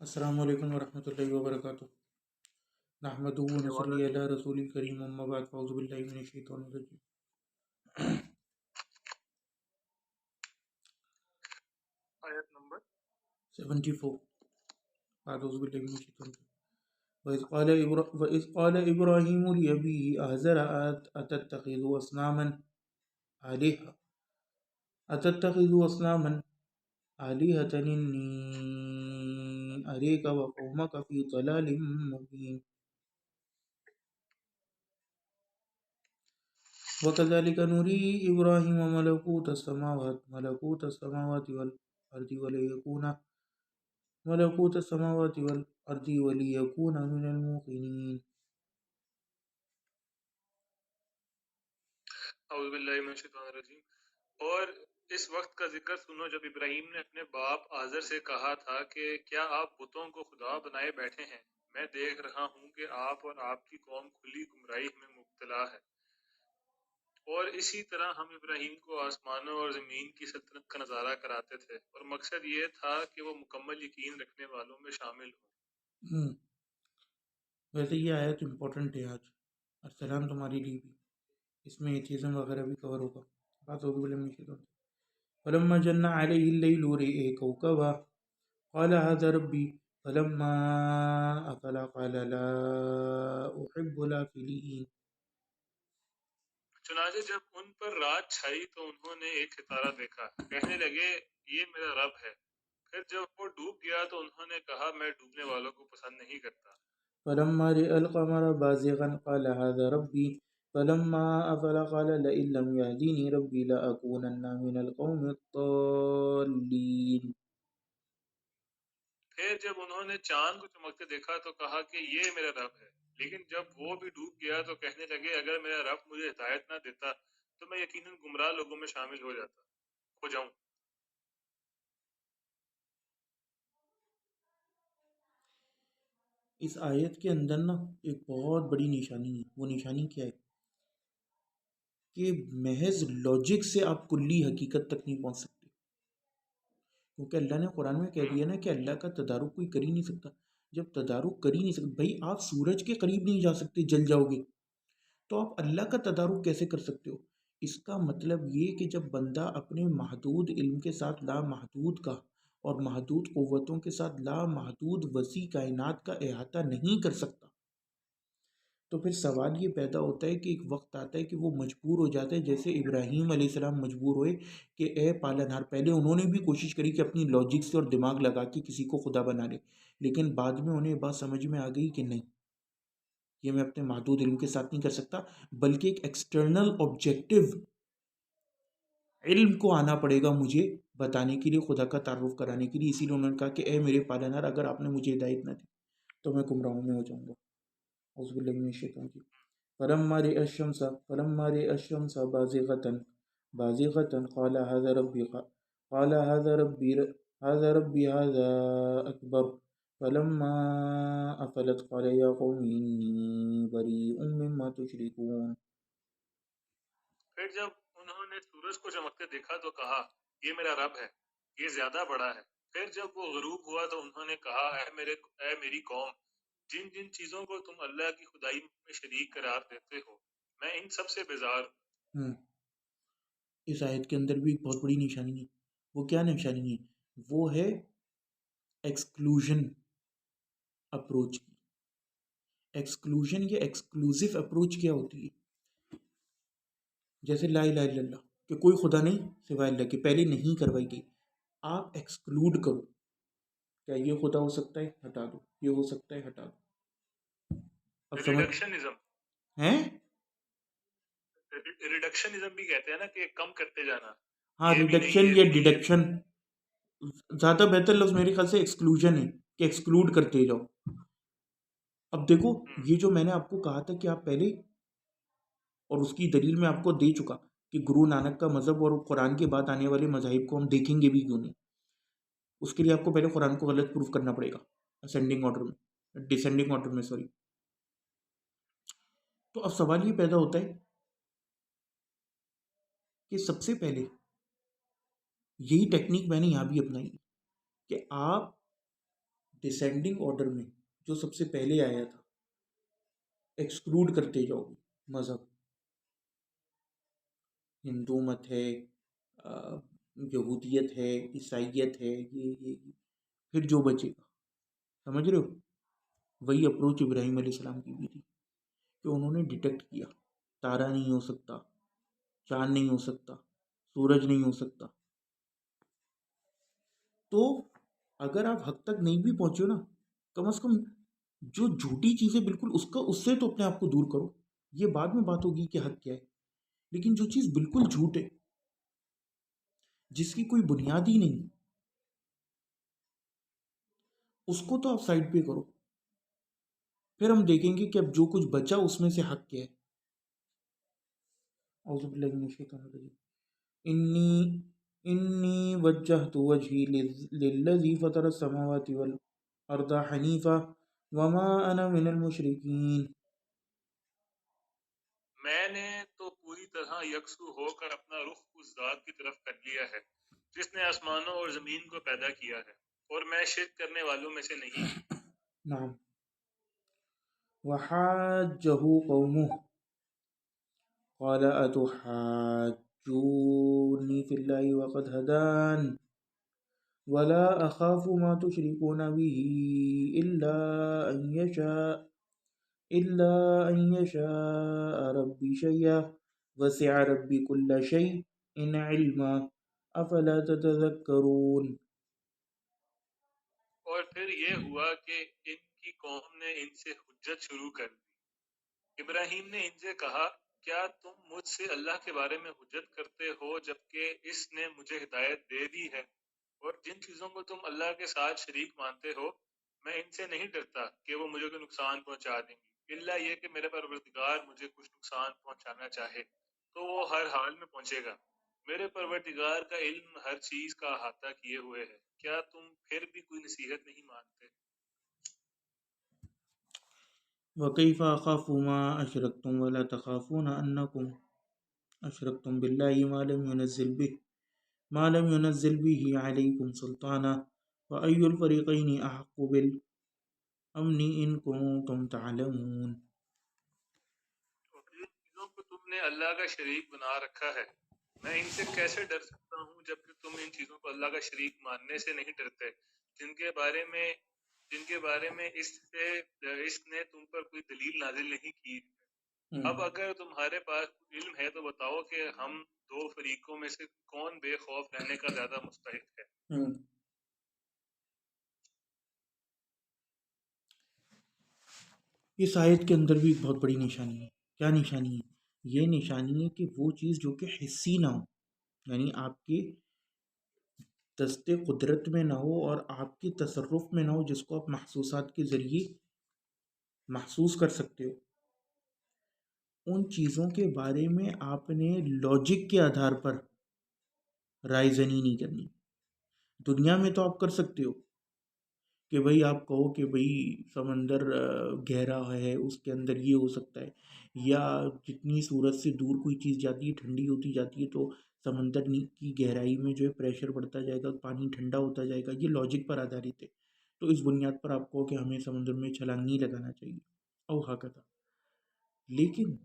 السلام علیکم ورحمۃ اللہ وبرکاتہ نحمدہ و نصلی علی رسول کریم اما بعد فاعوذ باللہ من الشیطان الرجیم آیت نمبر 74 اعوذ باللہ من الشیطان الرجیم وَإِذْ قَالَ إِبْرَاهِيمُ لِأَبِيهِ آزَرَ أَتَتَّخِذُ أَصْنَامًا آلِهَةً إِنِّي أَرَاكَ وَقَوْمَكَ فِي ضَلَالٍ مُبِينٍ وَكَذَلِكَ نُرِي إِبْرَاهِيمَ مَلَكُوتَ السَّمَاوَاتِ وَالْأَرْضِ وَلِيَكُونَ مِنَ الْمُوقِنِينَ. اعوذ باللہ من الشیطان الرجیم۔ اور اس وقت کا ذکر سنو جب ابراہیم نے اپنے باپ آزر سے کہا تھا کہ کیا آپ بتوں کو خدا بنائے بیٹھے ہیں؟ میں دیکھ رہا ہوں کہ آپ اور آپ کی قوم کھلی گمراہی میں مبتلا ہے۔ اور اسی طرح ہم ابراہیم کو آسمانوں اور زمین کی سلطنت کا نظارہ کراتے تھے، اور مقصد یہ تھا کہ وہ مکمل یقین رکھنے والوں میں شامل ہوں۔ ویسے یہ آیت امپورٹنٹ ہے آج، السلام تمہاری لیے بھی، اس میں ایتھیزم وغیرہ بھی کور ہوگا۔ بات ہوگی بلے میں شیطان فلما جن علیہ اللیل رئے کوكبا قال هذا ربی فلما افل قال لا احب الافلین. چنانچہ جب ان پر رات چھائی تو انہوں نے ایک ستارہ دیکھا، کہنے لگے یہ میرا رب ہے۔ پھر جب وہ ڈوب گیا تو انہوں نے کہا میں ڈوبنے والوں کو پسند نہیں کرتا۔ فلما رأى القمر بازغا قال هذا ربي فلما أفل قال لئن لم يهدني ربي لأكونن من القوم الضالين. پھر جب انہوں نے چاند کو چمکتے دیکھا تو کہا کہ یہ میرا رب ہے، لیکن جب وہ بھی ڈوب گیا تو کہنے لگے اگر میرا رب مجھے ہدایت نہ دیتا تو میں یقیناً گمراہ لوگوں میں شامل ہو جاؤں۔ اس آیت کے اندر نا ایک بہت بڑی نشانی ہے، وہ نشانی کیا ہے کہ محض لاجک سے آپ کلی حقیقت تک نہیں پہنچ سکتے، کیونکہ اللہ نے قرآن میں کہہ دیا نا کہ اللہ کا تدارک کوئی کر ہی نہیں سکتا۔ جب تدارک کر ہی نہیں سکتے، بھائی آپ سورج کے قریب نہیں جا سکتے، جل جاؤ گے، تو آپ اللہ کا تدارک کیسے کر سکتے ہو؟ اس کا مطلب یہ کہ جب بندہ اپنے محدود علم کے ساتھ لامحدود کا اور محدود قوتوں کے ساتھ لامحدود وسیع کائنات کا احاطہ نہیں کر سکتا، تو پھر سوال یہ پیدا ہوتا ہے کہ ایک وقت آتا ہے کہ وہ مجبور ہو جاتا ہے، جیسے ابراہیم علیہ السلام مجبور ہوئے کہ اے پالنہار. پہلے انہوں نے بھی کوشش کری کہ اپنی لاجک سے اور دماغ لگا کے کسی کو خدا بنا لے، لیکن بعد میں انہیں بات سمجھ میں آ گئی کہ نہیں، یہ میں اپنے محدود علم کے ساتھ نہیں کر سکتا، بلکہ ایک ایکسٹرنل آبجیکٹو علم کو آنا پڑے گا مجھے بتانے کے لیے، خدا کا تعارف کرانے کے لیے. اسی لیے انہوں نے کہا کہ اے میرے پالنہار اگر آپ نے مجھے ہدایت نہ دی تو میں گمراہوں میں ہو جاؤں گا. اعوذ باللہ من الشیطان الرجیم. فلما رأى الشمس بازغة قال هذا ربي هذا أكبر فلما أفلت قال يا قوم إني بريء مما تشركون. پھر جب انہوں نے سورج کو چمکتے دیکھا تو کہا یہ میرا رب ہے، یہ زیادہ بڑا ہے۔ پھر جب وہ غروب ہوا تو انہوں نے کہا اے میری قوم، جن جن چیزوں کو تم اللہ کی خدائی میں شریک قرار دیتے ہو میں ان سب سے بیزار ہوں۔ اس آیت کے اندر بھی ایک بہت بڑی نشانی ہے. وہ کیا نشانی ہے؟ وہ ہے ایکسکلوژن اپروچ کی. ایکسکلوژن یا ایکسکلوزیو اپروچ کیا ہوتی ہے؟ جیسے لا الہ الا اللہ کہ کوئی خدا نہیں سوائے اللہ کے، پہلے نہیں کروائی گئی، آپ ایکسکلوڈ کرو. کیا یہ خدا ہو سکتا ہے؟ ہٹا دو. یہ ہو سکتا ہے؟ ہٹا دو. اب سمجھ ہیں؟ ریڈکشنزم بھی کہتے ہیں نا کہ کم کرتے جانا. ہاں، ریڈکشن یا ڈیڈکشن، زیادہ بہتر لفظ میرے خیال سے ایکسکلوژن ہے کہ ایکسکلوڈ کرتے جاؤ. اب دیکھو یہ جو میں نے آپ کو کہا تھا کہ آپ پہلے، اور اس کی دلیل میں آپ کو دے چکا کہ گرو نانک کا مذہب اور قرآن کے بعد آنے والے مذاہب کو ہم دیکھیں گے بھی کیوں نہیں. اس کے لیے آپ کو پہلے قرآن کو غلط پروف کرنا پڑے گا ڈسینڈنگ آرڈر میں سوری. تو اب سوال یہ پیدا ہوتا ہے کہ سب سے پہلے یہی ٹیکنیک میں نے یہاں بھی اپنائی کہ آپ ڈسینڈنگ آرڈر میں جو سب سے پہلے آیا تھا ایکسکلوڈ کرتے جاؤ گے مذہب، ہندو مت ہے، یہودیت ہے، عیسائیت ہے، یہ پھر جو بچے گا، سمجھ رہے ہو؟ وہی اپروچ ابراہیم علیہ السلام کی بھی تھی کہ انہوں نے ڈیٹیکٹ کیا تارا نہیں ہو سکتا، چاند نہیں ہو سکتا، سورج نہیں ہو سکتا. تو اگر آپ حق تک نہیں بھی پہنچے نا، کم از کم جو جھوٹی چیزیں بالکل اس سے تو اپنے آپ کو دور کرو. یہ بعد میں بات ہوگی کہ حق کیا ہے، لیکن جو چیز بالکل جھوٹ ہے، جس کی کوئی بنیاد ہی نہیں، اس کو تو آپ سائڈ پہ کرو. پھر ہم دیکھیں گے کہ اب جو کچھ بچا اس میں سے حق کیا ہے. اعوذ باللہ من الشیطان الرجیم. انی وجہت وجہی للذی فطر السماوات والارض حنیفا وما انا من المشرکین. میں نے تو پوری طرح یکسو ہو کر اپنا رخ اس ذات کی طرف کر لیا ہے جس نے آسمانوں اور زمین کو پیدا کیا ہے، اور میں شرک کرنے والوں میں سے نہیں ہوں. نعم. وحاجہ قومہ قال اتحاجونی فی اللہ وقد ہدان ولا اخاف ما تشركون به الا ان يشاء ربي شيئا وسع ربي كل شيء علما افلا تتذكرون. اور پھر یہ ہوا کہ ان کی قوم نے ان سے حجت شروع کر دی. ابراہیم نے ان سے کہا، کیا تم مجھ سے اللہ کے بارے میں حجت کرتے ہو جبکہ اس نے مجھے ہدایت دے دی ہے؟ اور جن چیزوں کو تم اللہ کے ساتھ شریک مانتے ہو، میں ان سے نہیں ڈرتا کہ وہ مجھے کوئی نقصان پہنچا دیں گی، الا یہ کہ میرے پروردگار مجھے کچھ نقصان پہنچانا چاہے تو وہ ہر حال میں پہنچے گا. میرے پروردگار کا علم ہر چیز کا احاطہ کیے ہوئے ہے. کیا تم پھر بھی کوئی نصیحت نہیں مانتے؟ وكيف أخاف ما أشركتم ولا تخافون أنكم أشركتم بالله ما لم ينزل به عليكم سلطانا وأي الفريقين أحق بالأمن إن كنتم تعلمون. اور جن چیزوں کو تم نے اللہ کا شریک بنا رکھا ہے، میں ان سے کیسے ڈر سکتا ہوں جبکہ تم ان چیزوں کو اللہ کا شریک ماننے سے نہیں ڈرتے جن کے بارے میں اس نے تم پر کوئی دلیل نازل نہیں کی. اب اگر تمہارے پاس علم ہے تو بتاؤ کہ ہم دو فریقوں میں سے کون بے خوف رہنے کا زیادہ مستحق ہے؟ اس آیت کے اندر بھی ایک بہت بڑی نشانی ہے. کیا نشانی ہے؟ یہ نشانی ہے کہ وہ چیز جو کہ حسی نہ ہو، یعنی آپ کے دست قدرت میں نہ ہو اور آپ کے تصرف میں نہ ہو، جس کو آپ محسوسات کے ذریعے محسوس کر سکتے ہو، ان چیزوں کے بارے میں آپ نے لاجک کے آدھار پر رائے زنی نہیں کرنی. دنیا میں تو آپ کر سکتے ہو کہ بھئی آپ کہو کہ بھئی سمندر گہرا ہے، اس کے اندر یہ ہو سکتا ہے، یا جتنی سورج سے دور کوئی چیز جاتی ہے ٹھنڈی ہوتی جاتی ہے تو سمندر کی گہرائی میں جو ہے پریشر بڑھتا جائے گا، پانی ٹھنڈا ہوتا جائے گا. یہ لاجک پر آدھارت ہے. تو اس بنیاد پر آپ کہو کہ ہمیں سمندر میں چھلانگ نہیں لگانا چاہیے او حقیقت. لیکن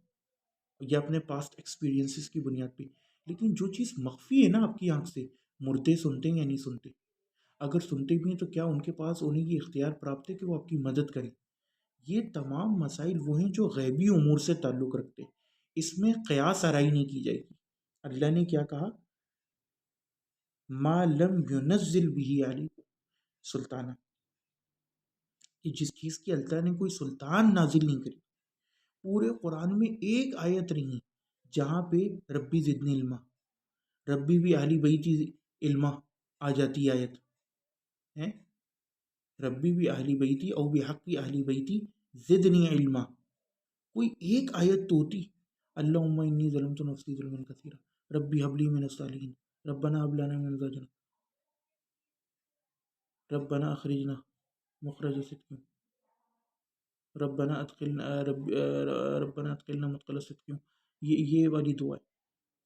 یہ اپنے پاسٹ ایکسپیرینسز کی بنیاد پہ. لیکن جو چیز مخفی ہے نا آپ کی آنکھ سے، مردے سنتے ہیں یا نہیں سنتے؟ اگر سنتے بھی ہیں تو کیا ان کے پاس انہیں یہ اختیار پراپت ہے کہ وہ آپ کی مدد کریں؟ یہ تمام مسائل وہ ہیں جو غیبی امور سے تعلق رکھتے ہیں. اس میں قیاس آرائی نہیں کی جائے گی. اللہ نے کیا کہا؟ ما لم ينزل به علیکم سلطانہ، کہ جس چیز کی اللہ نے کوئی سلطان نازل نہیں کری. پورے قرآن میں ایک آیت نہیں جہاں پہ ربی زدنی علما، ربی بھی اہلی بیتی علما آ جاتی آیت ہے. ربی بھی اہلی بیتی او بحق بھی اہلی بیتی زدنی علما، کوئی ایک آیت تو ہوتی. اللہم انی ظلمت نفسی ظلما کثیرا ربی حب لی من الصالحین ربنا حب لنا من ازواجنا ربنا اخرجنا مخرج صدق ربنا ادخلنا مدخل صدق. یہ والی دعا ہے.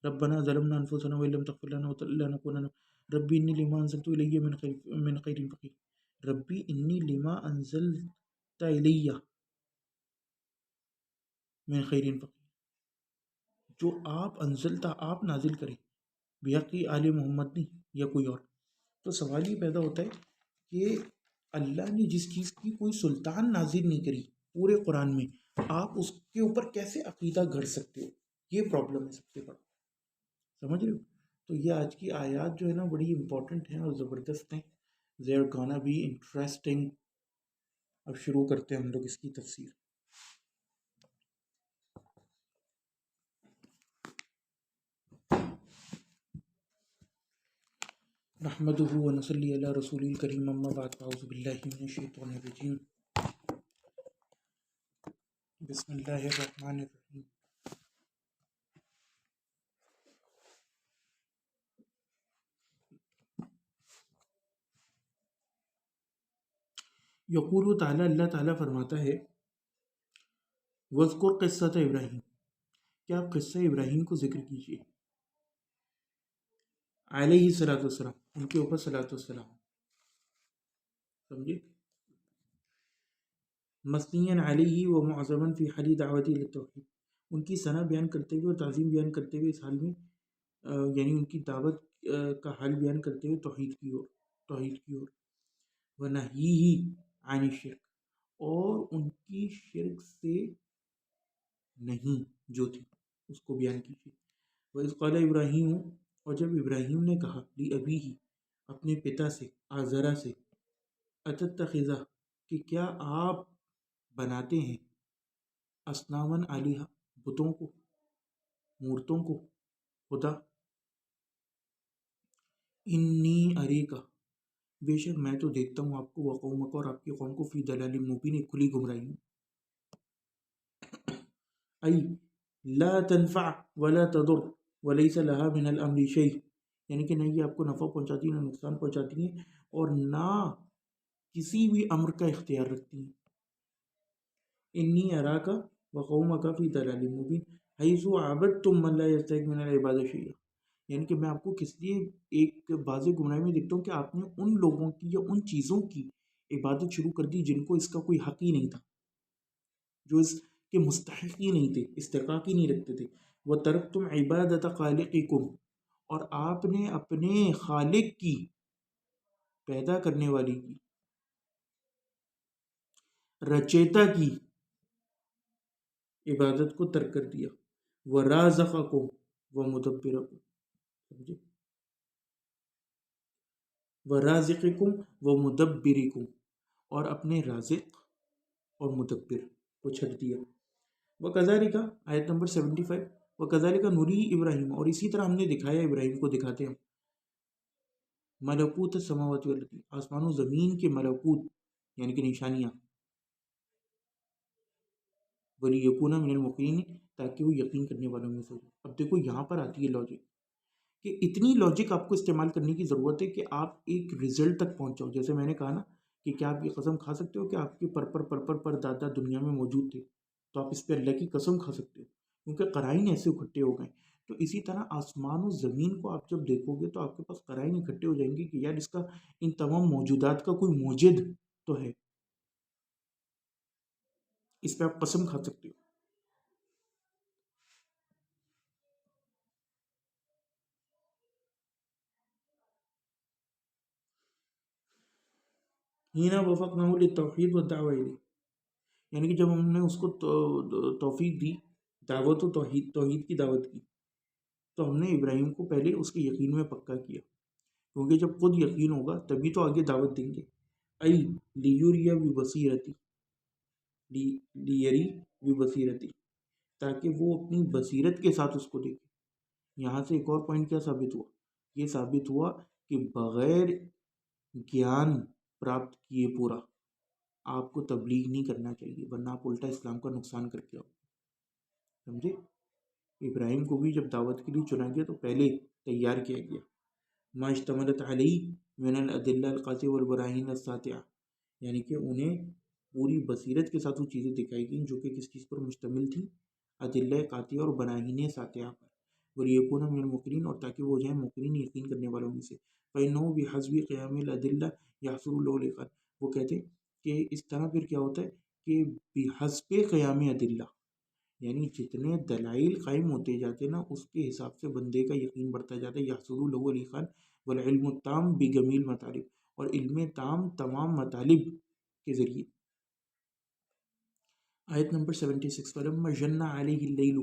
ربنا ظلمنا انفسنا وان لم تغفر لنا لنكونن ربی انی لما انزلت الی من خیر فقیر. ربی انی لما انزلت الیہ من خیر فقیر، جو آپ انزلتا آپ نازل کریں بحقی آل محمد نہیں یا کوئی اور. تو سوال یہ پیدا ہوتا ہے کہ اللہ نے جس چیز کی کوئی سلطان نازل نہیں کری پورے قرآن میں، آپ اس کے اوپر کیسے عقیدہ گھڑ سکتے ہو؟ یہ پرابلم ہے سب سے بڑا. سمجھ رہے ہو؟ تو یہ آج کی آیات جو ہے نا بڑی امپورٹنٹ ہیں اور زبردست ہیں. they are gonna be interesting. اب شروع کرتے ہیں ہم لوگ اس کی تفسیر. نحمده ونصلي على رسول الكريم، اما بعد، اعوذ بالله من الشيطان الرجيم، بسم الله الرحمن الرحيم. یقول تعالیٰ، اللہ تعالیٰ فرماتا ہے، وذکر قصۃ ابراہیم، کیا آپ قصہ ابراہیم کو ذکر کیجیے، علیہ الصلوۃ والسلام، ان کے اوپر صلاۃ والسلام. سمجھے؟ مثنیًا علیہ و معظمًا فی حال دعوتی للتوحید، ان کی ثنا بیان کرتے ہوئے اور تعظیم بیان کرتے ہوئے اس حال میں، یعنی ان کی دعوت کا حال بیان کرتے ہوئے توحید کی اور ونہیہ عن الشرک، اور ان کی شرک سے نہیں جو تھی اس کو بیان کیجیے. وَإِذْ قَالَ ابراہیم، اور جب ابراہیم نے کہا لِأَبِيهِ، اپنے پتا سے، آزرا سے، أَتَتَّخِذُ، کہ کیا آپ بناتے ہیں، اصنامًا آلہہ، بتوں کو، مورتوں کو خدا. انی اریکا، بے شک میں تو دیکھتا ہوں آپ کو، وقومک، اور آپ کی قوم کو، فی ضلال مبین، ایک کھلی گمراہی میں. ای لا تنفع ولا تضر ولیس لها من الامر شیء، یعنی کہ نہ یہ آپ کو نفع پہنچاتی نہ نقصان پہنچاتی ہیں اور نہ کسی بھی امر کا اختیار رکھتی ہیں. انی اراک وقومک فی ضلال مبین حیث عبدتم من لا یستحق من العبادۃ شیئا، یعنی کہ میں آپ کو کس لیے ایک واضح گمراہی میں دیکھتا ہوں کہ آپ نے ان لوگوں کی یا ان چیزوں کی عبادت شروع کر دی جن کو اس کا کوئی حق ہی نہیں تھا، جو اس کے مستحق ہی نہیں تھے، استحقاق ہی نہیں رکھتے تھے. وَتَرَكْتُمْ عِبَادَةَ خَالِقِكُمْ، اور آپ نے اپنے خالق کی، پیدا کرنے والی کی، رچیتا کی عبادت کو ترک کر دیا. وَرَازَقَكُمْ وَمُدَبِّرَكُمْ، سمجھے؟ وَرَازِقِكُمْ وَمُدَبِّرِكُمْ، اور اپنے رازق اور مدبر کو چھٹ دیا. وَكَذَلِكَ، آیت نمبر 75، وَكَذَلِكَ نُرِي ابراہیم، اور اسی طرح ہم نے دکھایا ابراہیم کو، دکھاتے ہیں ملکوت السماوات والارض، آسمان و زمین کے ملکوت یعنی کہ نشانیاں، وَلِيَكُونَ مِنَ الْمُوقِنِينَ، تاکہ وہ یقین کرنے والوں میں سے ہو. اب دیکھو یہاں پر آتی ہے لاجک، کہ اتنی لاجک آپ کو استعمال کرنے کی ضرورت ہے کہ آپ ایک رزلٹ تک پہنچ جاؤ. جیسے میں نے کہا نا کہ کیا آپ یہ قسم کھا سکتے ہو کہ آپ کے پر دادا دنیا میں موجود تھے، تو آپ اس پہ اللہ کی قسم کھا سکتے ہو کیونکہ قرائن ایسے اکٹھے ہو گئے. تو اسی طرح آسمان و زمین کو آپ جب دیکھو گے تو آپ کے پاس قرائن اکٹھے ہو جائیں گے کہ یار اس کا، ان تمام موجودات کا کوئی موجد تو ہے، اس پہ آپ قسم کھا سکتے ہو. ہینا وفقناہ للتوحید والدعوہ الیہ، یعنی کہ جب ہم نے اس کو توفیق دی، دعوت و توحید کی دعوت کی، تو ہم نے ابراہیم کو پہلے اس کے یقین میں پکا کیا، کیونکہ جب خود یقین ہوگا تبھی تو آگے دعوت دیں گے. ای لیوریا ببصیرتی، لیری ببصیرتی، تاکہ وہ اپنی بصیرت کے ساتھ اس کو دیکھے. یہاں سے ایک اور پوائنٹ کیا ثابت ہوا؟ یہ ثابت ہوا کہ بغیر گیان پراپت کیے پورا آپ کو تبلیغ نہیں کرنا چاہیے، ورنہ آپ الٹا اسلام کا نقصان کر کے آؤ. سمجھے؟ ابراہیم کو بھی جب دعوت کے لیے چنا گیا تو پہلے تیار کیا گیا. ما اشتملت علیہ من الادلہ القاطع والبراہین الساطعہ، یعنی کہ انہیں پوری بصیرت کے ساتھ وہ چیزیں دکھائی گئیں جو کہ کس چیز پر مشتمل تھی؟ ادلہ قاطعہ اور براہین ساطعہ پر. وَلِيَكُونَ مِنَ الْمُوقِنِينَ، اور تاکہ وہ ہو جائیں موقنین، یقین کرنے والوں میں سے. فَإِنَّهُ بِحَسْبِ قِيَامِ الْأَدِلَّةِ يَحْصُلُ لَهُ الْإِقْرَارُ، وہ کہتے ہیں کہ اس طرح پھر کیا ہوتا ہے کہ بحسب قیام ادلہ، یعنی جتنے دلائل قائم ہوتے جاتے ہیں نا اس کے حساب سے بندے کا یقین بڑھتا جاتا ہے. یحصل له الایقان والعلم التام بجمیع المطالب، اور علم تام تمام مطالب کے ذریعے. آیت نمبر 76 فلما جن علیہ اللیل،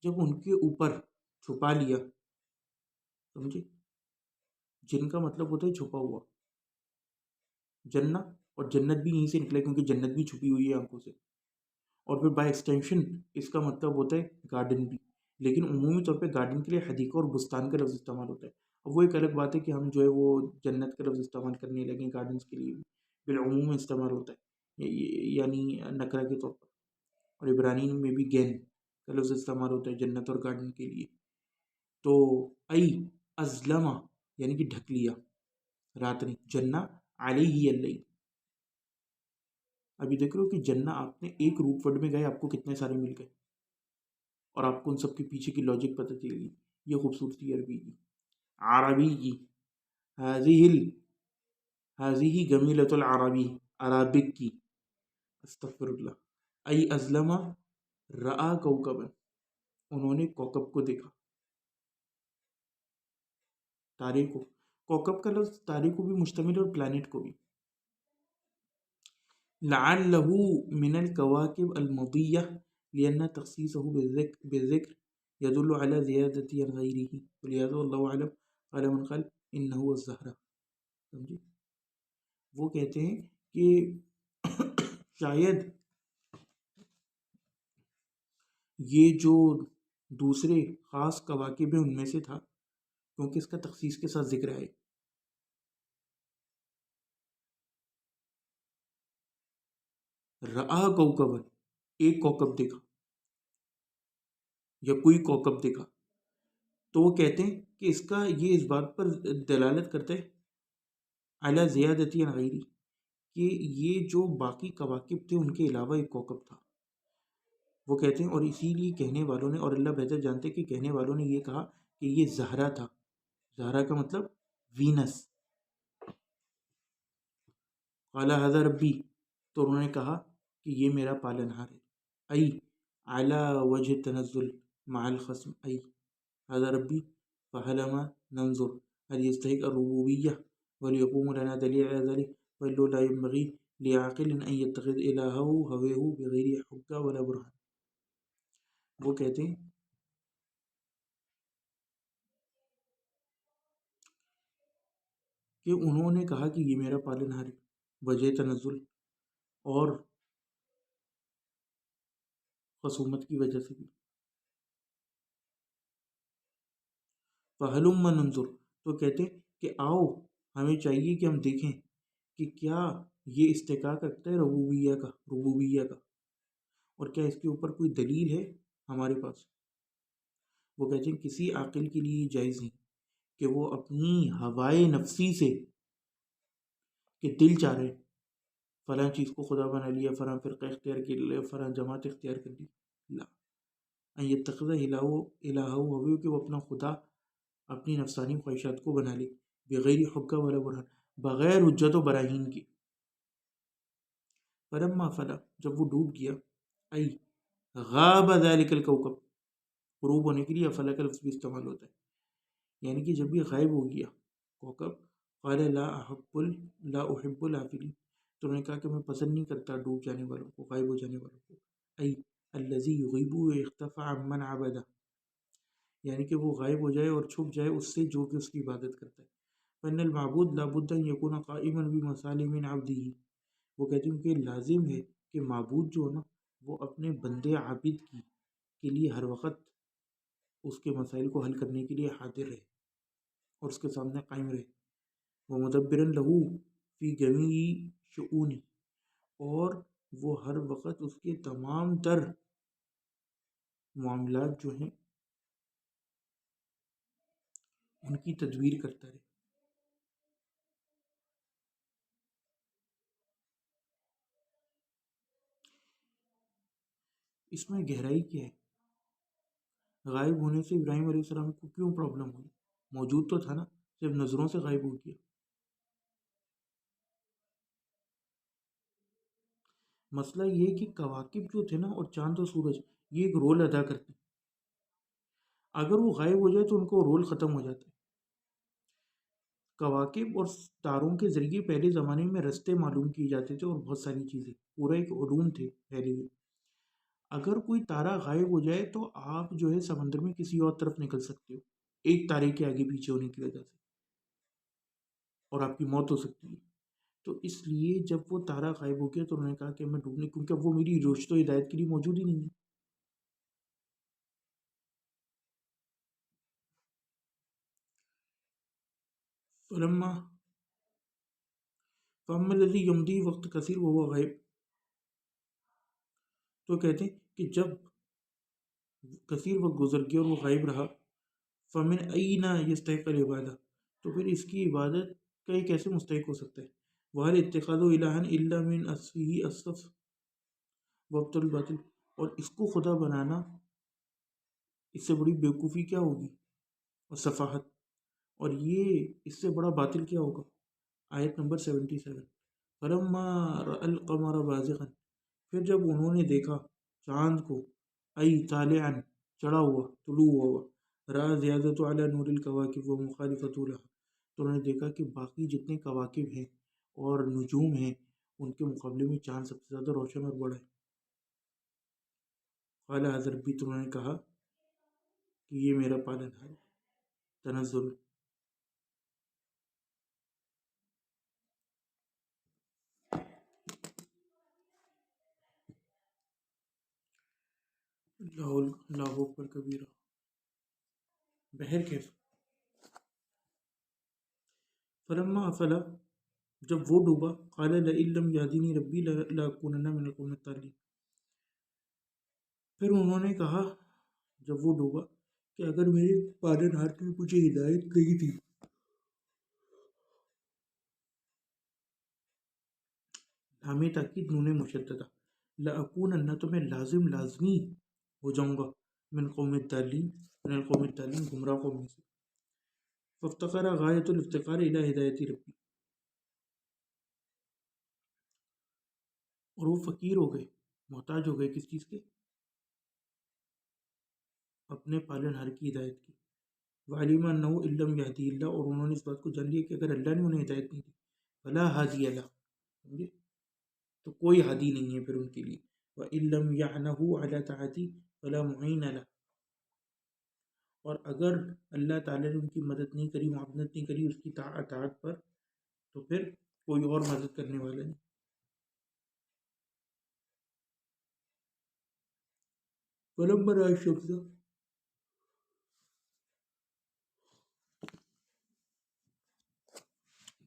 جب ان کے اوپر چھپا لیا. سمجھے، جن کا مطلب ہوتا ہے چھپا ہوا، جنہ اور جنت بھی یہیں سے نکلا کیونکہ جنت بھی چھپی ہوئی ہے آنکھوں سے، اور پھر بائی ایکسٹینشن اس کا مطلب ہوتا ہے گارڈن بھی، لیکن عمومی طور پہ گارڈن کے لیے حدیقہ اور بستان کا لفظ استعمال ہوتا ہے. اب وہ ایک الگ بات ہے کہ ہم جو ہے وہ جنت کا لفظ استعمال کرنے لگیں گارڈنس کے لیے بھی، بالعموم میں استعمال ہوتا ہے یعنی نکرہ کے طور پر. اور عبرانی میں بھی گین کا لفظ استعمال ہوتا ہے جنت اور گارڈن کے لیے. تو ای ازلما یعنی کہ ڈھک لیا، رات نے. جنہ علیہ اللیل، ابھی دیکھ رہے ہو کہ جنہ آپ نے ایک روٹ ورڈ میں گئے آپ کو کتنے سارے مل گئے، اور آپ کو ان سب کے پیچھے کی لاجک پتہ چل گئی. یہ خوبصورتی عربی کی، عربی کی. هذه جمیلۃ العربی، عربک کی. استغفر اللہ. ای ازلم رآ کوکبا، انہوں نے کوکب کو دیکھا، تارے کو. کوکب کا لفظ تارے کو بھی مشتمل ہے اور پلانٹ کو بھی. لعلہ من الكواكب المضية لأن تخصيصه بالذكر يدل على زيادة عن غيره ولهذا والله أعلم. قال من قال إنه الزهرة. سمجھے، وہ کہتے ہیں کہ شاید یہ جو دوسرے خاص کواکب ہیں ان میں سے تھا، کیونکہ اس کا تخصیص کے ساتھ ذکر ہے. رآ کوکبا، ایک کوکب دیکھا یا کوئی کوکب دیکھا، تو وہ کہتے ہیں کہ اس کا یہ اس بات پر دلالت کرتا ہے اعلیٰ زیادتی عن غیری، کہ یہ جو باقی کواکب تھے ان کے علاوہ ایک کوکب تھا. وہ کہتے ہیں اور اسی لیے کہنے والوں نے، اور اللہ بہتر جانتے ہیں کہ کہنے والوں نے یہ کہا کہ یہ زہرا تھا. زہرا کا مطلب وینس. قال هذا ربی، تو انہوں نے کہا کہ یہ میرا پالنہار ہے. ای علی وجہ تنزل مع الخصم، ای هذا ربی فهلما ننظر هل يستحق الربوبیہ وليقوم لنا دلیل على ذلك وإنه لا ينبغي لعاقل أن يتخذ إلهه هواه بغير حجة ولا برهان. وہ کہتے ہیں کہ انہوں نے کہا کہ یہ میرا پالنہار ہے وجہ تنزل اور خصومت کی وجہ سے بھی. فہلم ننظر، تو کہتے ہیں کہ آؤ ہمیں چاہیے کہ ہم دیکھیں کہ کیا یہ استحقاق رکھتا ہے ربوبیہ کا، اور کیا اس کے اوپر کوئی دلیل ہے ہمارے پاس. وہ کہتے ہیں کسی عاقل کے لیے جائز نہیں کہ وہ اپنی ہوائے نفسی سے، کہ دل چاہ رہے فلاں چیز کو خدا بنا لیا، فلاں فرقہ اختیار کر لیا، فلاں جماعت اختیار کر لی. لا ان یتخذ الہہ ہوے، کہ وہ اپنا خدا اپنی نفسانی خواہشات کو بنا لے. بغیر حجہ ولا برہان، بغیر حجت و براہین کی. فلما فلا، جب وہ ڈوب گیا. ای غاب ذلک الکوکب، غروب ہونے کے لیے افلا کا لفظ بھی استعمال ہوتا ہے، یعنی کہ جب یہ غائب ہو گیا کوکب. قال لا احب الافلین، تو انہوں نے کہا کہ میں پسند نہیں کرتا ڈوب جانے والوں کو، غائب ہو جانے والوں کو. ای الذی یغیب واختفى عمن عبدہ، یعنی کہ وہ غائب ہو جائے اور چھپ جائے اس سے جو کہ اس کی عبادت کرتا ہے. فإن المعبود لا بد ان يكون قائما بمصالح من عبده، وہ کہتے ہیں کہ لازم ہے کہ معبود جو ہے نا وہ اپنے بندے عابد کے لیے ہر وقت اس کے مسائل کو حل کرنے کے لیے حاضر رہے اور اس کے سامنے قائم رہے. وہ مدبرن لہو فی جمیع شؤونی، اور وہ ہر وقت اس کے تمام تر معاملات جو ہیں ان کی تدبیر کرتا رہے. اس میں گہرائی کیا ہے؟ غائب ہونے سے ابراہیم علیہ السلام کو کیوں پرابلم ہوئی؟ موجود تو تھا نا، صرف نظروں سے غائب ہو گیا. مسئلہ یہ ہے کہ کواکب جو تھے نا اور چاند و سورج یہ ایک رول ادا کرتے ہیں. اگر وہ غائب ہو جائے تو ان کو رول ختم ہو جاتا ہے. کواکب اور تاروں کے ذریعے پہلے زمانے میں رستے معلوم کیے جاتے تھے اور بہت ساری چیزیں پورا ایک علوم تھے پہلے بھی. اگر کوئی تارا غائب ہو جائے تو آپ جو ہے سمندر میں کسی اور طرف نکل سکتے ہو ایک تارے کے آگے پیچھے ہونے کی وجہ سے، اور آپ کی موت ہو سکتی ہے. تو اس لیے جب وہ تارا غائب ہو گیا تو انہوں نے کہا کہ میں ڈوبنے، کیونکہ اب وہ میری رشد و ہدایت کے لیے موجود ہی نہیں ہے. فَأَمَّا الَّذِي يَمْضِي وقت کثیر وہ غائب. تو کہتے ہیں کہ جب کثیر وقت گزر گیا اور وہ غائب رہا، فَمِنْ أَيْنَ يَسْتَحِقُّ الْعِبَادَةَ تو پھر اس کی عبادت کا یہ کیسے مستحق ہو سکتا ہے. وَهَلْ اتِّخَاذُ إِلَٰهًا إِلَّا مِنْ أَسْفِهِ الصَّفْ وَابْطَلُ الْبَاطِلِ اور اس کو خدا بنانا اس سے بڑی بیوقوفی کیا ہوگی اور سفاہت، اور یہ اس سے بڑا باطل کیا ہوگا. آیت نمبر 77. فَلَمَّا رَأَى الْقَمَرَ بَازِغًا پھر جب انہوں نے دیکھا چاند کو، ای طالعا چڑھا ہوا، طلوع ہوا، رأى زیادت علی نور الکواکب و مخالفت لها تو انہوں نے دیکھا کہ باقی جتنے کواکب ہیں اور نجوم ہیں ان کے مقابلے میں چاند سب سے زیادہ روشن اور بڑا ہے. قال هذا ربی تو انہوں نے کہا کہ یہ میرا پالنہار ہے. تنزل اللہ اکبر کبیرہ. بہر کیف. فلما افلا جب وہ ڈوبا، قال لئن لم يهدني ربی لأکونن من القوم الضالین پھر انہوں نے کہا جب وہ ڈوبا کہ اگر میرے پالنہار نے مجھے ہدایت نہیں دی، ہمیں تاکید نون مشددہ، لأکونن تو میں لازمی ہو جاؤں گا، من قوم الضالین من القوم الضالین گمراہ قوم میں سے. فافتقر غایت الافتقار الی ہدایت ربی اور وہ فقیر ہو گئے، محتاج ہو گئے کس چیز کے؟ اپنے پالنہار کی ہدایت کی. وعلم انہ ان لم یہدی اللہ اور انہوں نے اس بات کو جان لیا کہ اگر اللہ نے انہیں ہدایت نہیں دی فلا ہادی لہ سمجھے تو کوئی ہادی نہیں ہے پھر ان کے لیے. وان لم یعنہ علی طاعتی فلا معین لہ اور اگر اللہ تعالیٰ نے ان کی مدد نہیں کری، معاونت نہیں کری اس کی اطاعت پر، تو پھر کوئی اور مدد کرنے والا نہیں. فلما رأى الشمس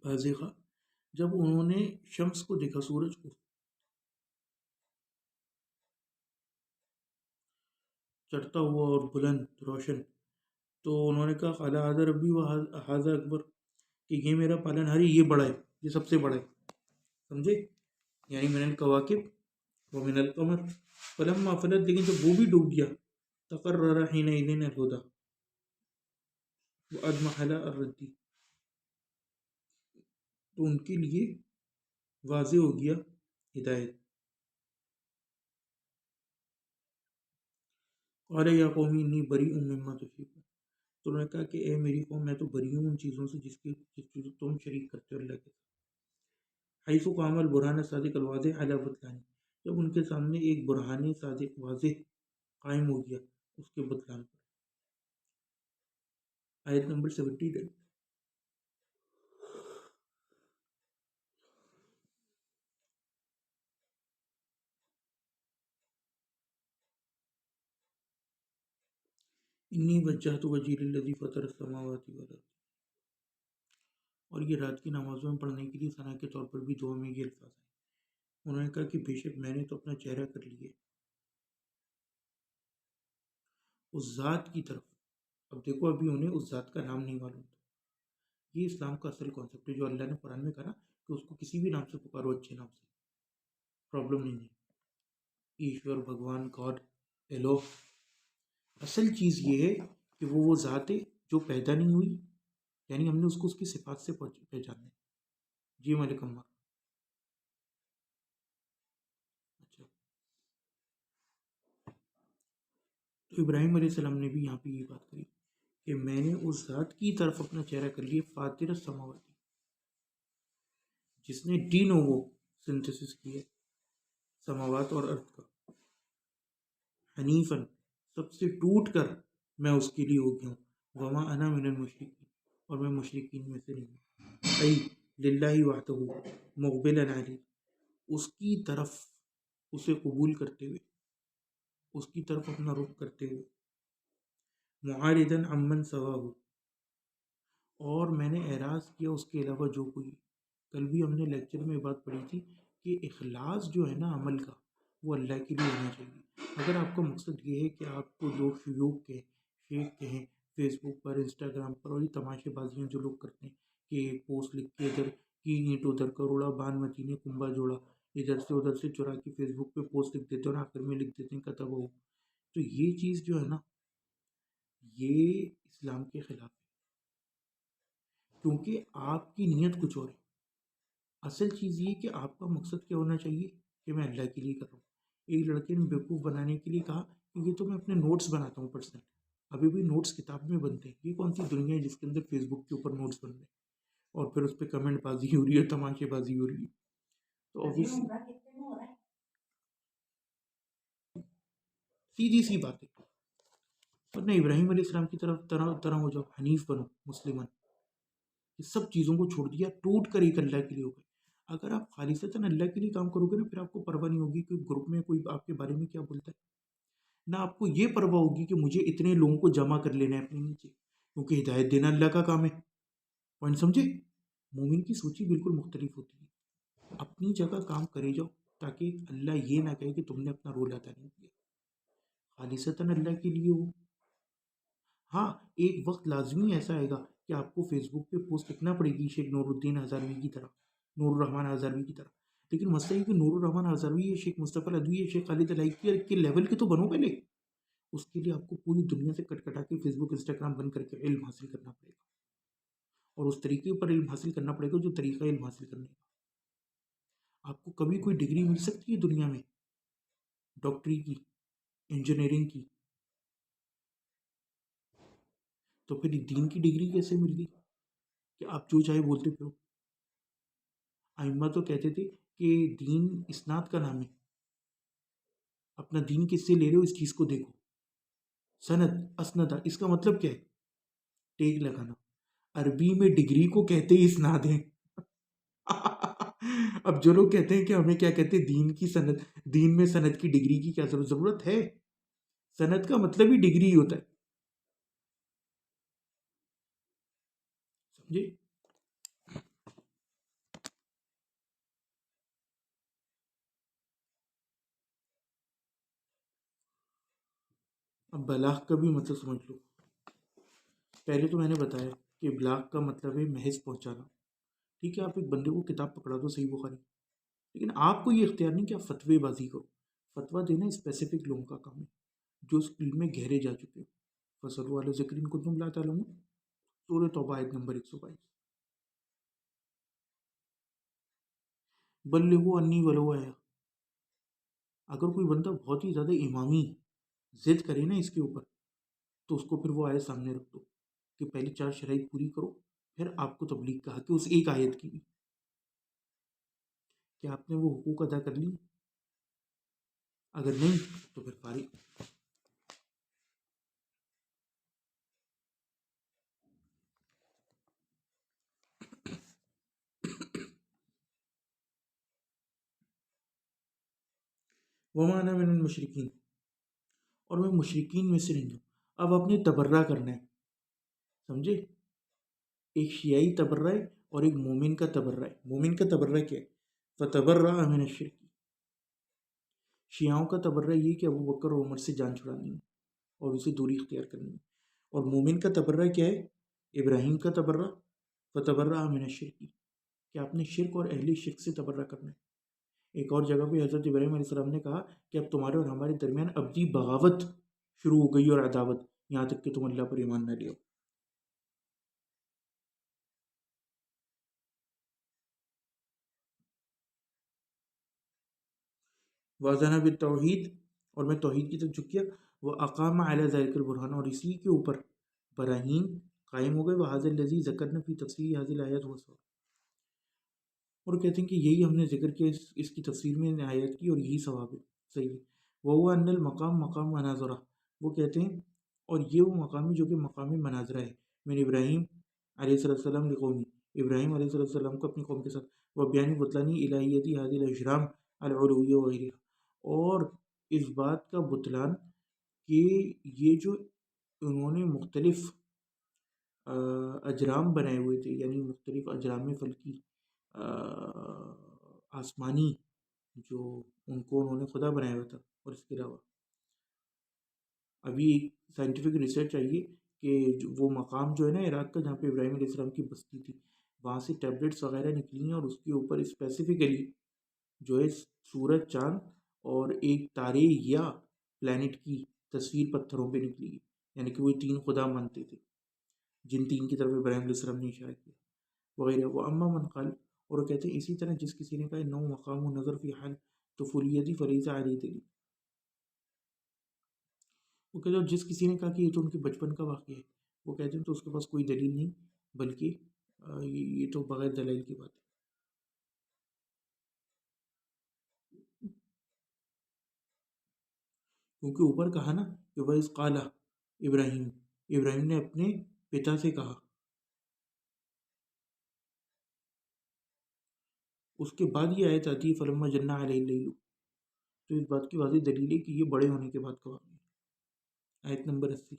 بازغہ جب انہوں نے شمس کو دیکھا، سورج کو چڑھتا ہوا اور بلند روشن، تو انہوں نے کہا قال ھذا ربی وھذا اکبر کہ یہ میرا پالنہار ہے، یہ بڑا ہے، یہ سب سے بڑا ہے. سمجھے؟ یعنی من الکواکب و من القمر. فلما افلت لیکن جب وہ بھی ڈوب گیا، تقرر حینئذ الہدی واضمحل الردی تو ان کے لیے واضح ہو گیا ہدایت. قال یا قوم انی بریء مما تشرکون تو انہوں نے کہا کہ اے میری قوم میں تو بری ہوں ان چیزوں سے جس کی تم شریک کرتے ہو اللہ کے. حیث قام البرہان صادق الواضح علی بطلان جب ان کے سامنے ایک برہان صادق واضح قائم ہو گیا اس کے بطلان پر. آیت نمبر 79. انی وجہت وجہی للذی فطر السماوات والارض اور یہ رات کی نمازوں میں پڑھنے کے لیے ثنا کے طور پر بھی دعا میں یہ الفاظ ہیں. انہوں نے کہا کہ بے شک میں نے تو اپنا چہرہ کر لیے اس ذات کی طرف. اب دیکھو ابھی انہیں اس ذات کا نام نہیں معلوم تھا. یہ اسلام کا اصل کانسیپٹ ہے جو اللہ نے قرآن میں کہا کہ اس کو کسی بھی نام سے پکارو، اچھے نام سے، پرابلم نہیں ہے. ایشور، بھگوان، گاڈ، الوہ. اصل چیز یہ ہے کہ وہ ذات ہے جو پیدا نہیں ہوئی، یعنی ہم نے اس کو اس کی صفات سے پہچاننا ہے. جی ملک عمر. تو ابراہیم علیہ السلام نے بھی یہاں پہ یہ بات کری کہ میں نے اس ذات کی طرف اپنا چہرہ کر لیا فاطر السماواتی، جس نے ڈی نوو سنتھسس کی ہے سماوات اور ارض کا، حنیفن سب سے ٹوٹ کر میں اس کے لیے ہو گیا ہوں، وما انا من المشرکین اور میں مشرکین میں سے نہیں ہوں، ای للہ وحدہ مقبلا علی، اس کی طرف اسے قبول کرتے ہوئے، اس کی طرف اپنا رخ کرتے ہوئے، معارضا عمن سواہ، اور میں نے اعراض کیا اس کے علاوہ جو کوئی۔ کل بھی ہم نے لیکچر میں بات پڑھی تھی کہ اخلاص جو ہے نا عمل کا، وہ اللہ کے لیے ہونا چاہیے۔ اگر آپ کا مقصد یہ ہے کہ آپ کو لوگ شیوخ کہیں، شیخ کہیں، فیس بک پر، انسٹاگرام پر، اور یہ تماشے بازیاں جو لوگ کرتے ہیں کہ پوسٹ لکھ کے ادھر کی اینٹ ادھر کروڑا بانمتی نے کنبا جوڑا، ادھر سے چرا کے فیس بک پہ پوسٹ لکھ دیتے ہیں اور آخر میں لکھ دیتے ہیں کتب ہو، تو یہ چیز جو ہے نا یہ اسلام کے خلاف ہے، کیونکہ آپ کی نیت کچھ اور ہے۔ اصل چیز یہ کہ آپ کا مقصد کیا ہونا چاہیے کہ میں اللہ کے لیے کر رہا ہوں۔ ایک لڑکے نے بیوقوف بنانے کے لیے کہا کہ یہ تو میں اپنے نوٹس بناتا ہوں پرسنل، ابھی بھی نوٹس کتاب میں بنتے ہیں، یہ کون سی دنیا ہے جس کے اندر فیس بک کے اوپر نوٹس بن رہے ہیں اور پھر اس پہ کمنٹ بازی ہو رہی ہے، تماشے بازی ہو رہی ہے، تو obviously سیدھی سی بات ہے۔ ورنہ ابراہیم علیہ السلام کی طرح ہو جاؤ، حنیف بنو، مسلمان، یہ سب چیزوں کو چھوڑ دیا، ٹوٹ کر ایک اللہ کے لیے ہو گئے۔ اگر آپ خالصتاً اللہ کے لیے کام کرو گے نا، پھر آپ کو پرواہ نہیں ہوگی کہ گروپ میں کوئی آپ کے بارے میں کیا بولتا ہے، نہ آپ کو یہ پرواہ ہوگی کہ مجھے اتنے لوگوں کو جمع کر لینا ہے اپنے نیچے، کیونکہ ہدایت دینا اللہ کا کام ہے۔ پوائنٹ سمجھے؟ مومن کی سوچی بالکل مختلف ہوتی ہے۔ اپنی جگہ کام کرے جاؤ تاکہ اللہ یہ نہ کہے کہ تم نے اپنا رول ادا نہیں کیا، خالصتاً اللہ کے لیے ہو۔ ہاں، ایک وقت لازمی ایسا آئے گا کہ آپ کو فیس بک پہ پوسٹ لکھنا پڑے گی شیخ نور الدین ہزاروی کی طرح، نور الرحمن ہزاروی کی طرح، لیکن مسئلہ یہ کہ نور الرحمن ہزاروی یا شیخ مصطفیٰ الادوی یا شیخ خالد الہی کے لیول کے تو بنو پہلے۔ اس کے لیے آپ کو پوری دنیا سے کٹ کٹا کے فیس بک انسٹاگرام بند کر کے علم حاصل کرنا پڑے گا، اور اس طریقے پر علم حاصل کرنا پڑے گا جو طریقہ علم حاصل کرنے کا۔ آپ کو کبھی کوئی ڈگری مل سکتی ہے دنیا میں ڈاکٹری کی، انجینئرنگ کی، تو پھر دین کی ڈگری کیسے مل گئی کہ آپ جو چاہے بولتے پھرو؟ ائمہ تو کہتے تھے کہ دین اسناد کا نام ہے، اپنا دین کس سے لے رہے ہو اس چیز کو دیکھو۔ سند، اسندا، اس کا مطلب کیا ہے؟ ٹیک لگانا۔ عربی میں ڈگری کو کہتے ہی اسناد ہیں۔ اب جو لوگ کہتے ہیں کہ ہمیں کیا کہتے ہیں دین کی سند، دین میں سند کی ڈگری کی کیا ضرورت ہے؟ سند کا مطلب ہی ڈگری ہی ہوتا ہے، سمجھے؟ اب بلاغ کا بھی مطلب سمجھ لو۔ پہلے تو میں نے بتایا کہ بلاغ کا مطلب ہے محض پہنچانا۔ ٹھیک ہے، آپ ایک بندے کو کتاب پکڑا دو صحیح بخاری، لیکن آپ کو یہ اختیار نہیں کہ آپ فتوے بازی کرو۔ فتویٰ دینا اسپیسیفک لوگوں کا کام ہے جو اس علم میں گہرے جا چکے ہو۔ فصلوا علی ذکر ان کنتم لا تعلمون، سورہ توبہ آیت نمبر 122۔ بلغوا انی ولو آیا، اگر کوئی بندہ بہت ہی زیادہ امامی ضد کرے نا اس کے اوپر، تو اس کو پھر وہ آیت سامنے رکھ دو کہ پہلے 4 شرائط پوری کرو، پھر آپ کو تبلیغ کہا کہ اس ایک آیت کی بھی، کہ آپ نے وہ حقوق ادا کر لی؟ اگر نہیں تو پھر فارغ۔ وما انا من المشرکین، اور میں مشرکین میں سے نہیں ہوں۔ اب آپ نے تبرہ کرنا ہے، سمجھے؟ ایک شیعی تبرہ ہے اور ایک مومن کا تبرہ ہے۔ مومن کا تبرہ کیا ہے؟ فتبرأ من الشرک۔ شیعوں کا تبرہ یہ کہ ابو بکر اور عمر سے جان چھڑانی ہے اور اسے دوری اختیار کرنی ہے، اور مومن کا تبرہ کیا ہے؟ ابراہیم کا تبرہ، فتبرأ من الشرک، کہ آپ نے شرک اور اہل شرک سے تبرہ کرنا ہے۔ ایک اور جگہ پہ حضرت ابراہیم علیہ السلام نے کہا کہ اب تمہارے اور ہمارے درمیان ابدی بغاوت شروع ہو گئی اور عداوت، یہاں تک کہ تم اللہ پر ایمان نہ لیو۔ وازانہ بالتوحید اور میں توحید کی طرف جھک گیا، وہ اقام علی ذلک البرہان، اور اسی کے اوپر براہین قائم ہو گئے، وہ حاضر الذی ذکرنا فی تفسیر هذه الآیات هو الصواب، اور کہتے ہیں کہ یہی ہم نے ذکر کیا اس کی تفسیر میں آیت کی، اور یہی ثواب ہے، صحیح ہے۔ وہ ان المقام مقام مناظرہ، وہ کہتے ہیں اور یہ وہ مقام ہے جو کہ مقام مناظرہ ہے، من ابراہیم علیہ السلام لقومی، ابراہیم علیہ السلام کو اپنی قوم کے ساتھ، وہ بیان بطلانی الہیتی هذه الاجرام العلویہ وغیرہ، اور اس بات کا بطلان کہ یہ جو انہوں نے مختلف اجرام بنائے ہوئے تھے، یعنی مختلف اجرام فلکی آسمانی، جو ان کو انہوں نے خدا بنایا ہوا تھا، اور اس کے علاوہ ابھی ایک سائنٹیفک ریسرچ آئی ہے کہ وہ مقام جو ہے نا عراق کا جہاں پہ ابراہیم علیہ السلام کی بستی تھی، وہاں سے ٹیبلٹس وغیرہ نکلی ہیں، اور اس کے اوپر اسپیسیفکلی جو ہے سورج، چاند اور ایک تارے یا پلانٹ کی تصویر پتھروں پہ نکلی ہے، یعنی کہ وہ تین خدا مانتے تھے جن تین کی طرف ابراہیم علیہ السلام نے اشارہ کیا وغیرہ۔ وہ اما من قال، اور وہ کہتے ہیں اسی طرح جس کسی نے کہا نو مقام و نظر فی حال طفولیتی فریضہ علی دلی، وہ کہتے ہیں جس کسی نے کہا کہ یہ تو ان کے بچپن کا واقعہ ہے، وہ کہتے ہیں تو اس کے پاس کوئی دلیل نہیں، بلکہ یہ تو بغیر دلیل کی بات ہے، کیونکہ اوپر کہا نا کہ وَإِذْ قَالَ ابراہیم، ابراہیم نے اپنے پتا سے کہا، اس کے بعد یہ آیت آتی ہے فلما جنّا علیہ اللیل، تو اس بات کی واضح دلیل ہے کہ یہ بڑے ہونے کے بعد کا واقعہ ہے۔ آیت نمبر 80،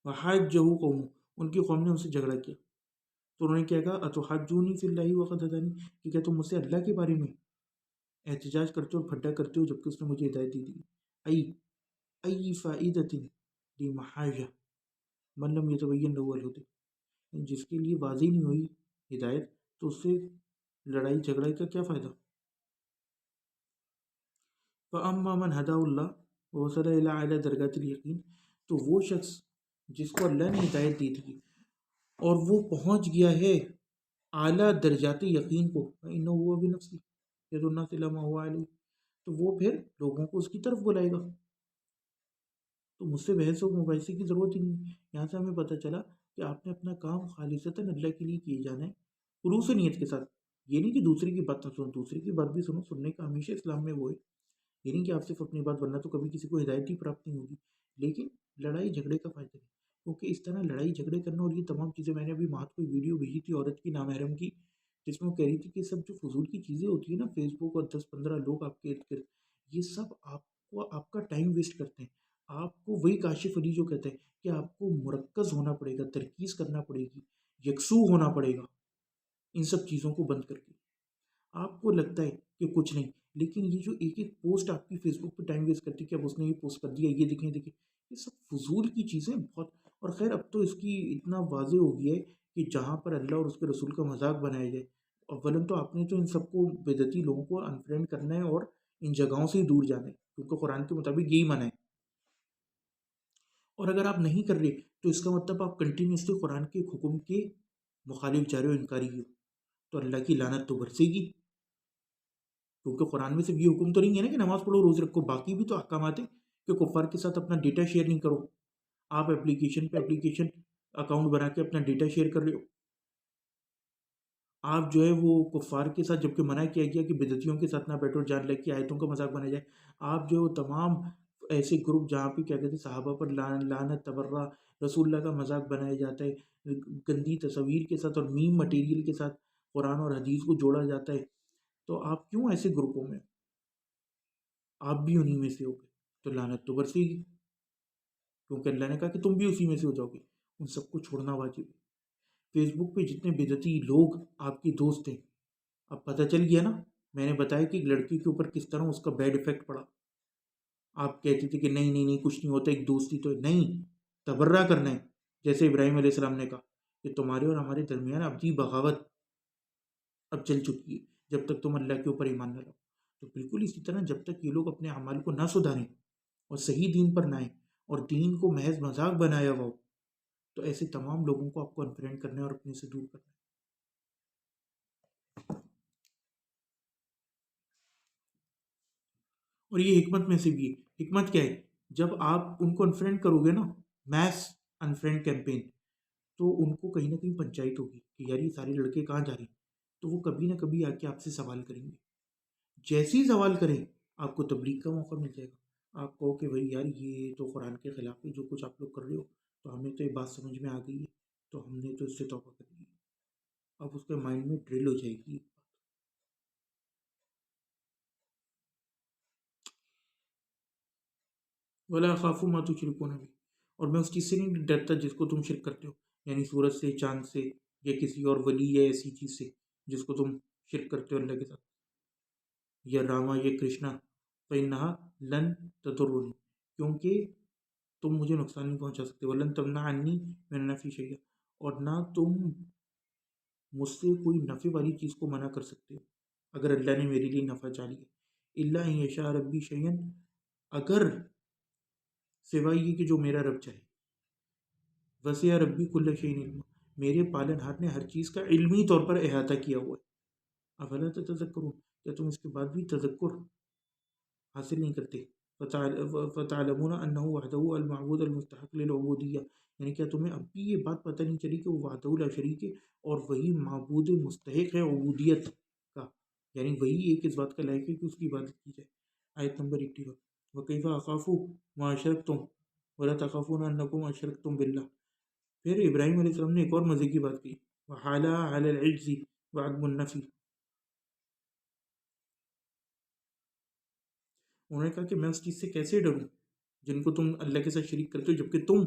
وحاجہ قوم، ان کی قوم نے ان سے جھگڑا کیا، تو انہوں نے کیا کہا اتحاجونی فی اللہ وقد ہدانی، کہ کیا تم مجھ سے اللہ کے بارے میں احتجاج کرتے ہو اور پھڈا کرتے ہو جبکہ اس نے مجھے ہدایت دی تھی، ای فائدۃ لمحاجہ من لم یتبین له الہدی، جس کے لیے واضح نہیں ہوئی ہدایت تو اس سے لڑائی جھگڑائی کا کیا فائدہ۔ فاما من ہداہ اللہ ووصل الی اعلی درجات الیقین، تو وہ شخص جس کو اللہ نے ہدایت دی تھی اور وہ پہنچ گیا ہے اعلیٰ درجات یقین کو، فإنہ ہوا بنفسی یدعو الناس الی ما هو علیہ، تو وہ پھر لوگوں کو اس کی طرف بلائے گا، تو مجھ سے بحث و مباحثے کی ضرورت ہی نہیں۔ یہاں سے ہمیں پتہ چلا کہ آپ نے اپنا کام خالصتاً اللہ کے لیے کیے جانا ہے، خلوص نیت کے ساتھ، یہ نہیں کہ دوسرے کی بات نہ سنو، دوسرے کی بات بھی سنو، سننے کا ہمیشہ اسلام میں وہ ہے، یہ نہیں کہ آپ صرف اپنی بات، ورنہ تو کبھی کسی کو ہدایت ہی پراپت نہیں ہوگی، لیکن لڑائی جھگڑے کا فائدہ نہیں، کیونکہ اس طرح لڑائی جھگڑے کرنا اور یہ تمام چیزیں، میں نے ابھی مہات کو ویڈیو بھیجی تھی عورت کی نامحرم کی، جس میں وہ کہہ رہی تھی کہ سب جو فضول کی چیزیں ہوتی ہیں نا، فیس بک اور 10-15 لوگ آپ کے ارد گرد، یہ سب آپ کو آپ کا ٹائم ویسٹ کرتے ہیں۔ آپ کو وہی کاشف علی جو کہتے ہیں کہ آپ کو مرکز ہونا پڑے گا، ترکیز کرنا پڑے گی، یکسو ہونا پڑے گا ان سب چیزوں کو بند کر کے۔ آپ کو لگتا ہے کہ کچھ نہیں، لیکن یہ جو ایک ایک پوسٹ آپ کی فیس بک پہ ٹائم ویسٹ کرتی ہے کہ اب اس نے یہ پوسٹ کر دیا، یہ دیکھیں دیکھیں، یہ سب فضول کی چیزیں بہت، اور خیر اب تو اس کی اتنا واضح ہو گیا ہے کہ جہاں پر اللہ اور اس کے رسول کا مذاق بنایا جائے، اولن تو آپ نے تو ان سب کو بدعتی لوگوں کو انفرینڈ کرنا ہے اور ان جگہوں سے ہی دور جانا ہے، کیونکہ قرآن کے مطابق یہی منع ہے، اور اگر آپ نہیں کر رہے تو اس کا مطلب آپ کنٹینیوسلی قرآن کے حکم کے مخالف جا رہے ہو، انکاری ہو، تو اللہ کی لعنت تو برسے گی، کیونکہ قرآن میں صرف یہ حکم تو نہیں ہے نا کہ نماز پڑھو روزے رکھو، باقی بھی تو احکامات ہیں کہ کفار کے ساتھ اپنا ڈیٹا شیئر نہیں کرو، آپ اپلیکیشن پہ اپلیکیشن اکاؤنٹ بنا کے اپنا ڈیٹا شیئر کر رہے ہو، آپ جو ہے وہ کفار کے ساتھ، جبکہ منع کیا گیا کہ بدعتیوں کے ساتھ نہ بیٹھو، جان لگ کی آیتوں کا مذاق بنایا جائے، آپ جو تمام ایسے گروپ جہاں پہ کیا کہتے ہیں صحابہ پر لعنت تبرہ، رسول اللہ کا مذاق بنایا جاتا ہے، گندی تصاویر کے ساتھ اور میم مٹیریل کے ساتھ قرآن اور حدیث کو جوڑا جاتا ہے، تو آپ کیوں ایسے گروپوں میں، آپ بھی انہی میں سے ہو گئے، تو لعنت تو برسے گی، کیونکہ اللہ نے کہا کہ تم بھی اسی میں سے ہو جاؤ گے، ان سب کو چھوڑنا واجب ہے۔ فیس بک پہ جتنے بدعتی لوگ آپ کے دوست ہیں، اب پتہ چل گیا نا، میں نے بتایا کہ ایک لڑکی کے اوپر کس طرح اس کا بیڈ افیکٹ پڑا، آپ کہتے تھے کہ نہیں نہیں نہیں کچھ نہیں ہوتا، ایک دوستی تو نہیں، تبرہ کرنا ہے، جیسے ابراہیم علیہ السلام نے کہا کہ تمہارے اور ہمارے درمیان ابدی بغاوت اب چل چکی ہے جب تک تم اللہ کے اوپر ایمان نہ لاؤ، تو بالکل اسی طرح جب تک یہ لوگ اپنے اعمال کو نہ سدھاریں اور صحیح دین پر نہ آئیں اور دین کو محض مذاق بنایا ہوا ہو، تو ایسے تمام لوگوں کو آپ کو انفرینڈ کرنا ہے اور اپنے سے دور کرنا ہے۔ اور یہ حکمت میں سے بھی ہے. حکمت کیا ہے؟ جب آپ ان کو انفرینڈ کرو گے نا، میس انفرینڈ کیمپین، تو ان کو کہیں نہ کہیں پنچایت ہوگی کہ یار یہ سارے لڑکے کہاں جا رہے ہیں. تو وہ کبھی نہ کبھی آ کے آپ سے سوال کریں گے. جیسے ہی سوال کریں آپ کو تبلیغ کا موقع مل جائے گا. آپ کہو کہ بھائی یار یہ تو قرآن کے خلاف ہے جو کچھ آپ لوگ کر رہے ہو، تو ہمیں تو یہ بات سمجھ میں آ گئی ہے، تو ہم نے تو اس سے توبہ کر لی. اب اس کے مائنڈ میں ڈرل ہو جائے گی. ولا خافو ما تشرکون بھی، اور میں اس چیز سے نہیں ڈرتا جس کو تم شرک کرتے ہو، یعنی سورج سے، چاند سے، یا کسی اور ولی یا ایسی چیز سے جس کو تم شرک کرتے ہو اللہ کے ساتھ. یا راما یا کرشنا، فإنها لن تضرنی، کیونکہ تم مجھے نقصان نہیں پہنچا سکتے. ولن تمنع عنی من النفع شیئا، اور نہ تم مجھ سے کوئی نفع والی چیز کو منع کر سکتے ہو اگر اللہ نے میرے لیے نفع چاہ لیا. الا ان یشاء ربی شیئا، اگر سوائے یہ کہ جو میرا رب چاہے. وسع ربی کل شیء علما، میرے پالن ہار نے ہر چیز کا علمی طور پر احاطہ کیا ہوا ہے. افلا تتذکرون، کیا تم اس کے بعد بھی تذکر حاصل نہیں کرتے؟ فتعلمون انہ وحدہ المعبود المستحق للعبودیہ، یعنی کیا تمہیں اب بھی یہ بات پتہ نہیں چلی کہ وہ وحدہ لا شریک ہے اور وہی معبود مستحق ہے عبودیت کا، یعنی وہی ایک اس بات کا لائق ہے کہ اس کی عبادت کی جائے. آیت نمبر 81. وکیف اخاف ما اشرکتم ولا تخافون انکم اشرکتم باللہ. پھر ابراہیم علیہ السلام نے ایک اور مزے کی بات کی، وحال علی العجز وعدم النفی. انہوں نے کہا کہ میں اس چیز سے کیسے ڈروں جن کو تم اللہ کے ساتھ شریک کرتے ہو، جبکہ تم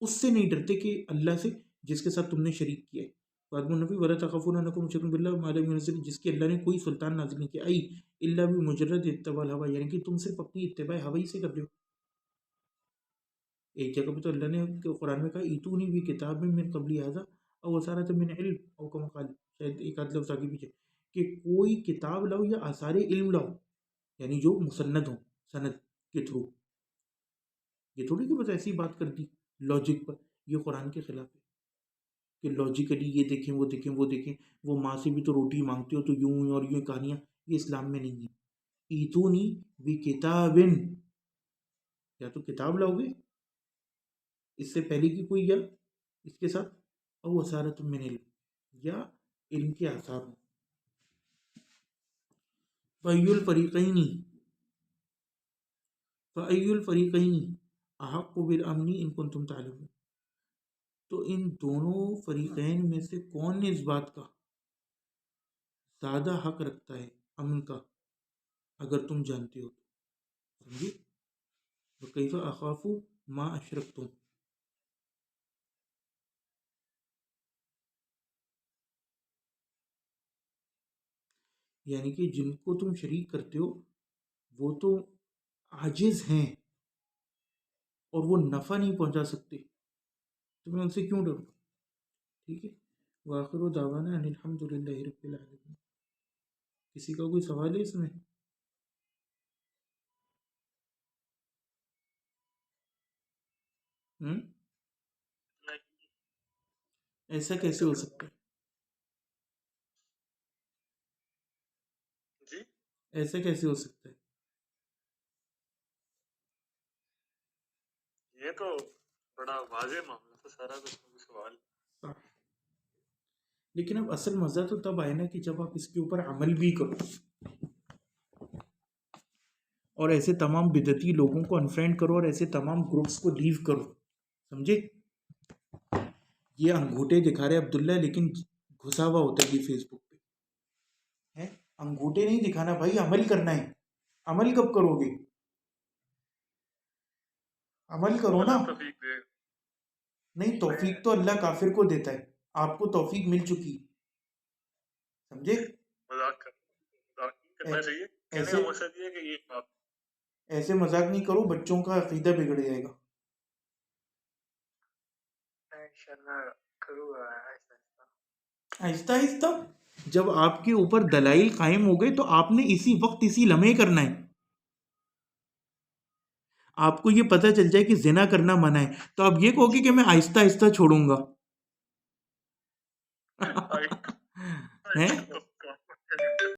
اس سے نہیں ڈرتے کہ اللہ سے جس کے ساتھ تم نے شریک کیا ہے. وعدم النفی ولا تخافون انکم اشرکتم باللہ ما لم ينزل، جس کے اللہ نے کوئی سلطان نازل نہیں کیا. ای الا بمجرد اتباع الہوی، یعنی کہ تم صرف اپنی اتباع ہوی سے کر رہے ہو. ایک جگہ پہ تو اللہ نے قرآن میں کہا ایتونی بھی کتاب من قبل ھذا او اثارۃ من علم او کما قال، شاید ایک آدھ لفظ آگے پیچھے، کہ کوئی کتاب لاؤ یا آثار علم لاؤ، یعنی جو مسند ہوں سند کے تھرو. یہ تھوڑی کہ بس ایسی بات کر دی لاجک پر. یہ قرآن کے خلاف ہے کہ لاجیکلی یہ دیکھیں وہ دیکھیں وہ دیکھیں، وہ ماں سے بھی تو روٹی مانگتے ہو تو یوں اور یوں کہانیاں، یہ اسلام میں نہیں ہے. ایتونی بھی کتابن، یا تو کتاب لاؤ گے اس سے پہلے کی کوئی، یا اس کے ساتھ او اثارۃ من علم، یا علم کے آثار ہوں. فَأَيُّ الْفَرِيقَيْنِ فَأَيُّ الْفَرِيقَيْنِ أَحَقُّ بِالْأَمْنِ إِن كُنتُمْ تَعْلَمُونَ، تو ان دونوں فریقین میں سے کون اس بات کا زیادہ حق رکھتا ہے امن کا، اگر تم جانتے ہو تو. سمجھے؟ وَكَيْفَ أَخَافُ مَا أَشْرَكْتُمْ، یعنی کہ جن کو تم شریک کرتے ہو وہ تو عاجز ہیں اور وہ نفع نہیں پہنچا سکتے، تو میں ان سے کیوں ڈروں؟ ٹھیک ہے. وآخر دعوانا ان الحمد للہ رب العالمین. کسی کا کوئی سوال ہے اس میں؟ ایسا کیسے ہو سکتا ہے؟ جی ایسا کیسے ہو سکتا ہے؟ یہ تو بڑا واضح معاملہ تھا سارا، کچھ نہ کچھ سوال. لیکن اب اصل مزہ تو تب آئے نا کہ جب آپ اس کے اوپر عمل بھی کرو اور ایسے تمام بدعتی لوگوں کو انفرینڈ کرو اور ایسے تمام گروپس کو لیو کرو. سمجھے؟ یہ انگوٹھے دکھا رہے عبداللہ، لیکن گھسا ہوا ہوتا ہے یہ فیس بک پہ. انگوٹھے نہیں دکھانا بھائی، عمل کرنا ہے. عمل کب کرو گے؟ عمل کرو نا. توفیق دے. نہیں، توفیق تو اللہ کافر کو دیتا ہے، آپ کو توفیق مل چکی. سمجھے؟ مذاق کرنا چاہیے، کہنے ایسے کا مقصد یہ ہے کہ یہ آپ ایسے مذاق نہیں کرو، بچوں کا عقیدہ بگڑ جائے گا. انشاءاللہ کروں گا آہستہ آہستہ. جب آپ کے اوپر دلائل قائم ہو گئے تو آپ نے اسی وقت اسی لمحے کرنا ہے. آپ کو یہ پتہ چل جائے کہ زنا کرنا منع ہے تو آپ یہ کہو گے کہ میں آہستہ آہستہ چھوڑوں گا.